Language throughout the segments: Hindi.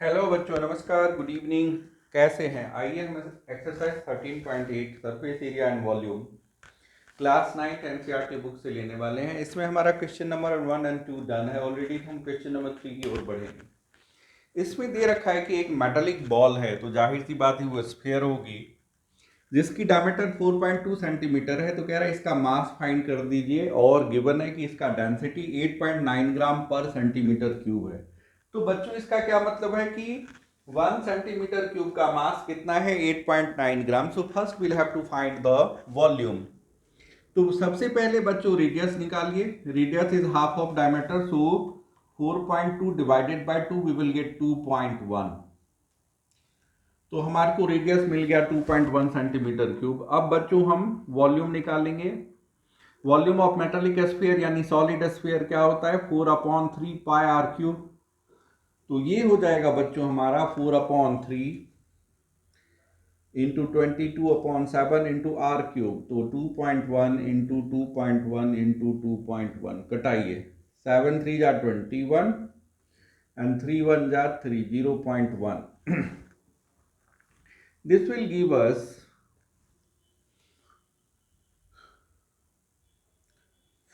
हेलो बच्चों, नमस्कार, गुड इवनिंग। कैसे हैं? आइए हम exercise 13.8 surface area and volume class 9 NCERT book से लेने वाले हैं। इसमें हमारा क्वेश्चन नंबर 1 एंड 2 डन है ऑलरेडी। हम क्वेश्चन नंबर 3 की ओर बढ़ेंगे। इसमें दे रखा है कि एक मेटालिक बॉल है, तो जाहिर सी बात है वो स्फीयर होगी जिसकी डायमीटर 4.2 सेंटीमीटर है। तो कह रहा है इसका मास फाइंड कर दीजिए और गिवन है कि इसका डेंसिटी 8.9 ग्राम पर सेंटीमीटर क्यूब है। तो बच्चों इसका क्या मतलब है कि 1 सेंटीमीटर क्यूब का मास कितना है? 8.9 gram. So first will have to find the volume. तो सबसे पहले बच्चों रेडियस निकालिए। Radius is half of diameter, so 4.2 divided by 2 we will get 2.1। तो हमारे को रेडियस मिल गया 2.1 सेंटीमीटर क्यूब। अब बच्चों हम वॉल्यूम निकालेंगे। वॉल्यूम ऑफ मेटालिक स्फीयर यानी सॉलिड स्फीयर क्या होता है? 4/3 पाई आर क्यूब। तो ये हो जाएगा बच्चों हमारा 4/3 इंटू 22/7 इंटू आर क्यूब। तो 2.1 इंटू 2.1 इंटू 2.1 कटाइए। 7 3 जा 21 एंड 3 1 जा 3, 0.1। This will give us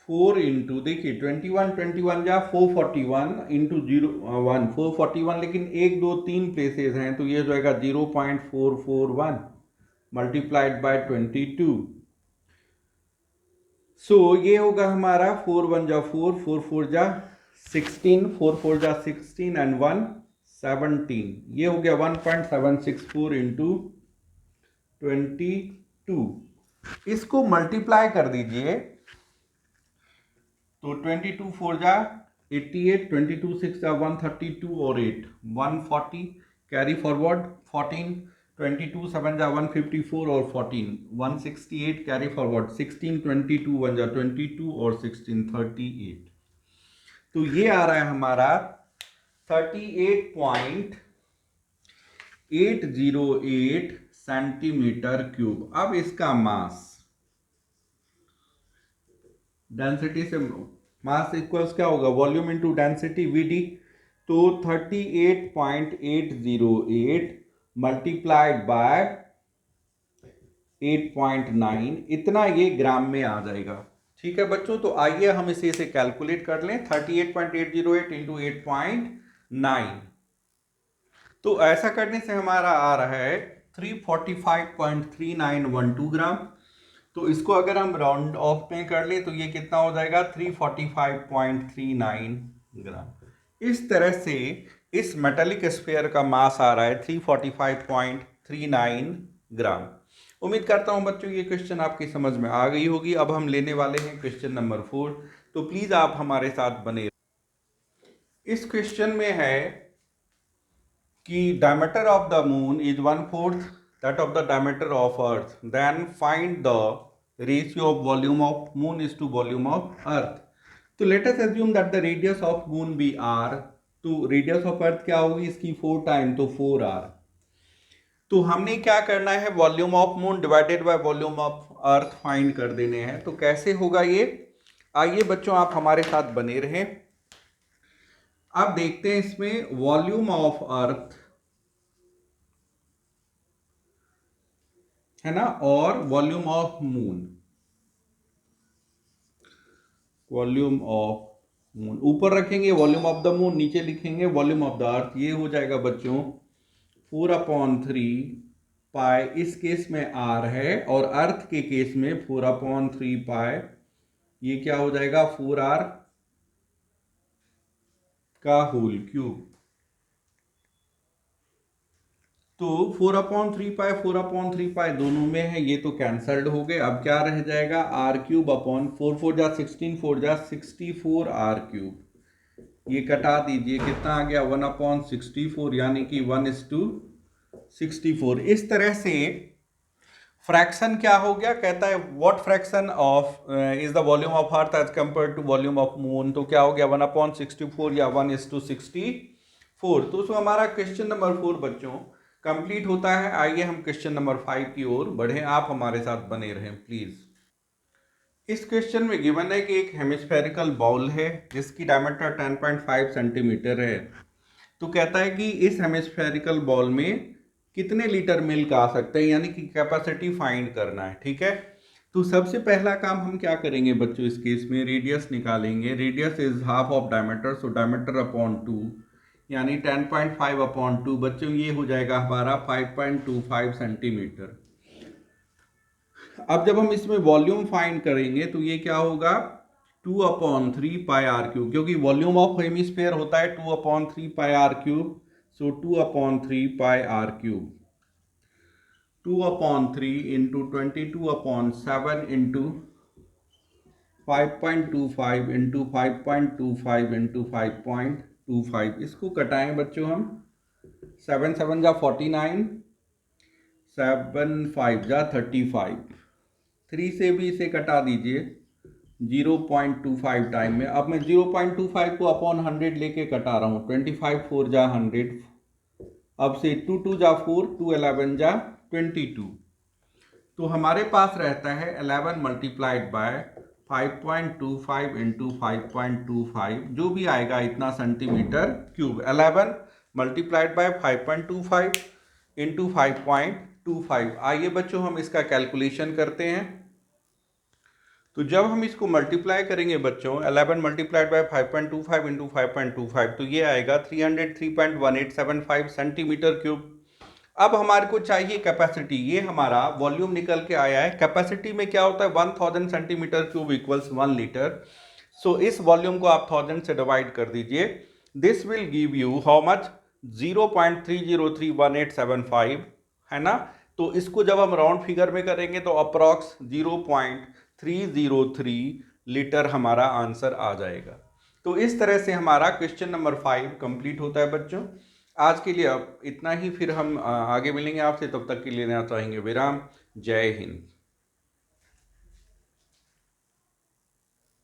4 into, देखिए 21 जा 441 इंटू 0 1 441, लेकिन 1 2 3 प्लेसेस हैं तो ये हो जाएगा 0.441 मल्टीप्लाइड बाय 22। सो ये होगा हमारा 4 1 जा 4 4 4 जा 16 4 4 जा 16 एंड 1 17। ये हो गया 1.764 इंटू 22। इसको मल्टीप्लाई कर दीजिए तो 22 4 जा 88, 22 6 जा 132 और 8 140, कैरी फॉरवर्ड 14, 22 7 जा 154 और 14 168, कैरी फॉरवर्ड 16, 22 1 जा 22 और 16 38। तो ये आ रहा है हमारा 38.808 सेंटीमीटर क्यूब। अब इसका मास, डेंसिटी से मास इक्वल्स क्या होगा? Volume into density VD. तो 38.808 मल्टीप्लाइड बाय 8.9, इतना ये ग्राम में आ जाएगा। ठीक है बच्चों, तो आइए हम इसे कैलकुलेट कर लें। 38.808 इंटू 8.9, तो ऐसा करने से हमारा आ रहा है 345.3912 ग्राम। तो इसको अगर हम राउंड ऑफ में कर ले तो ये कितना हो जाएगा? 345.39 ग्राम। इस तरह से इस मेटालिक स्फीयर का मास आ रहा है 345.39 ग्राम। उम्मीद करता हूं बच्चों ये क्वेश्चन आपकी समझ में आ गई होगी। अब हम लेने वाले हैं क्वेश्चन नंबर 4। तो प्लीज आप हमारे साथ बने। इस क्वेश्चन में है कि diameter of the moon is 1/4 that of the diameter of earth, then find the ratio of volume of moon is to volume of earth. तो let us assume that the radius of moon be r। तो radius of earth क्या होगी इसकी? 4 टाइम, तो 4r। तो हमने क्या करना है? Volume of moon divided by volume of earth find कर देने हैं। तो कैसे होगा ये? आइए बच्चों आप हमारे साथ बने रहें। अब देखते हैं इसमें वॉल्यूम ऑफ अर्थ है ना, और volume of moon. Volume of moon ऊपर रखेंगे, वॉल्यूम ऑफ द मून नीचे लिखेंगे, वॉल्यूम ऑफ द अर्थ। ये हो जाएगा बच्चों 4/3 पाई, इस केस में आर है, और अर्थ के केस में 4/3 पाई। ये क्या हो जाएगा? 4r का होल क्यूब। तो 4/3 पाई 4/3 पाई दोनों में है, ये तो कैंसल्ड हो गए। अब क्या रह जाएगा? आर क्यूब अपॉन 4 4 जा 16 4 जा 64 आर क्यूब। ये कटा दीजिए, कितना आ गया? 1/64, यानी कि 1:64। इस तरह से फ्रैक्शन क्या हो गया? कहता है what fraction of is the volume of Earth as compare to volume of moon. तो क्या हो गया? 1/64 या 1:64। तो हमारा क्वेश्चन नंबर 4 बच्चों कंप्लीट होता है। आइए हम क्वेश्चन नंबर 5 की ओर बढ़े। आप हमारे साथ बने रहें प्लीज। इस क्वेश्चन में गिवन है कि एक हेमिस्फेरिकल बाउल है जिसकी डायमीटर 10.5 सेंटीमीटर है। तो कहता है कि इस हेमिस्फेरिकल बॉल में कितने लीटर मिल्क आ सकते हैं, यानी कि कैपेसिटी फाइंड करना है। ठीक है, तो सबसे पहला काम हम क्या करेंगे बच्चों, इस केस में रेडियस निकालेंगे। Radius is half of diameter, so diameter upon 2 यानी 10.5 अपॉन 2 बच्चों, ये हो जाएगा हमारा 5.25 सेंटीमीटर। अब जब हम इसमें वॉल्यूम फाइंड करेंगे तो ये क्या होगा, 2/3 पाई आर क्यूब, क्योंकि वॉल्यूम ऑफ हेमिस्फीयर होता है 2/3 pi R cube. So 2/3 pi R cube, 2/3 into 22/7 into 5.25 into 5.25 into 5.25। इसको कटाएं बच्चों हम, 7 7 जा 49, 7 5 जा 35, 3 से भी इसे कटा दीजिए 0.25 टाइम में। अब मैं 0.25 को अपॉन 100 लेके कटा रहा हूँ, 25 4 जा 100, अब से 2 2 जा 4, 2 11 जा 22। तो हमारे पास रहता है 11 मल्टीप्लाइड बाय 5.25 इंटू 5.25, जो भी आएगा इतना centimetre cube. 11 multiplied by 5.25 into 5.25। आइए बच्चों हम इसका कैलकुलेशन करते हैं। तो जब हम इसको मल्टीप्लाई करेंगे बच्चों, 11 मल्टीप्लाइड बाय 5.25 इंटू 5.25, तो ये आएगा 303.1875 सेंटीमीटर क्यूब। अब हमारे को चाहिए कैपेसिटी, ये हमारा वॉल्यूम निकल के आया है। कैपेसिटी में क्या होता है, 1000 सेंटीमीटर क्यूब इक्वल्स 1 लीटर। सो इस वॉल्यूम को आप 1000 से डिवाइड कर दीजिए। This will give you how much, 0.3031875, है ना। तो इसको जब हम राउंड फिगर में करेंगे तो अप्रॉक्स 0.303 लीटर हमारा आंसर आ जाएगा। तो इस तरह से हमारा क्वेश्चन नंबर 5 कंप्लीट होता है बच्चों। आज के लिए अब इतना ही, फिर हम आगे मिलेंगे आपसे, तब तक के लिए लेना चाहेंगे विराम। जय हिंद।